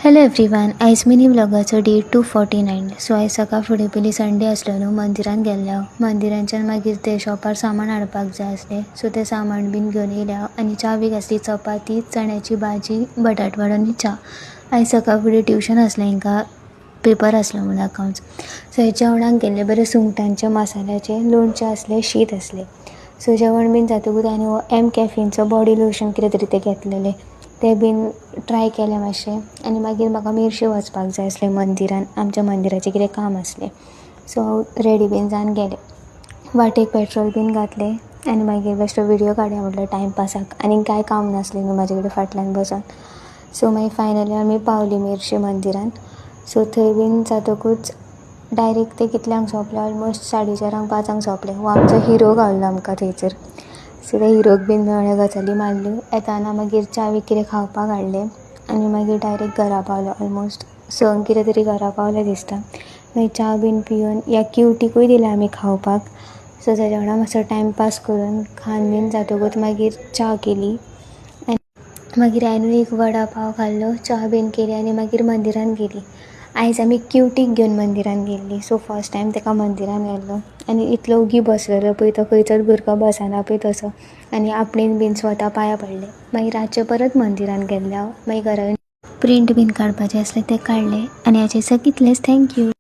Hello everyone, आयज mini व्लॉगाचो day 249. So आयज सकाळ फुडें पयलीं संडे आसलो न्हू, मंदिरान गेल्ले हांव. मंदिरांच्यान मागीर ते शॉपार सामान हाडपाक जाय आसलें, सो तें सामान बीन घेवन येयलें हांव. आनी चावेक आसली चपाती, चण्याची भाजी, बटाटवडा आनी च्या. आयज सकाळ फुडें ट्युशन आसलें हांकां, पेपर आसलो म्हणून अकावंट्स. सो हें जेवणाक गेल्लें बरें सुंगटांचें मसाल्याचें, लोणचें आसलें, शीत आसलें. सो जेवण बीन जातकूच आनी हो कॅफीनचो बॉडी लोशन कितें तरी तें घेतलेलें, तें बीन ट्राय केलें मातशें. आनी मागीर म्हाका मेर्शें वचपाक जाय आसलें मंदिरान, आमच्या मंदिराचें कितें काम आसलें. सो हांव रेडी बीन जावन गेलें. वाटेक पेट्रोल बीन घातलें आनी मागीर बेश्टो व्हिडियो काडया म्हटलो टायमपासाक. आनी कांय काम नासलें न्हू म्हाजे कडेन फाटल्यान बसून. सो मागीर फायनली आमी पावलीं मेर्शें मंदिरान. सो थंय बीन जातकूच डायरेक्ट तें कितल्यांक सोंपलें, ऑलमोस्ट 4:30 5:00 सोंपलें. हो आमचो हिरो गावलो आमकां थंयसर. सो त्या हिरोक बीन मेळ्ळें, गजाली मारल्यो. येताना मागीर चावेक कितें खावपाक हाडलें आनी मागीर डायरेक्ट घरा पावलो. ऑलमोस्ट 6 कितें तरी घरा पावलें दिसता. मागीर च्या बीन पिवन ह्या क्युटीकूय दिलें आमी खावपाक. सो तेज्या वांगडा मातसो टायमपास करून खावन बीन जातकूच मागीर च्या केली. आनी मागीर हांवें एक वडा पाव खाल्लो, च्या बीन केली आनी मागीर मंदिरान गेलीं. आयज आमी क्युटीक घेवन मंदिरान गेल्लीं. सो फर्स्ट टायम ताका मंदिरान व्हेल्लो आनी इतलो ओगी बसलेलो पळय तो, खंयचोच भुरगो बसना पळय तसो. आनी आपणेन बीन स्वता पांयां पडलें. मागीर रातचें परत मंदिरान गेल्लें हांव. मागीर घरा प्रिंट बीन काडपाचें आसलें तें काडलें. आनी हाचें दिसा कितलेंच थँक्यू.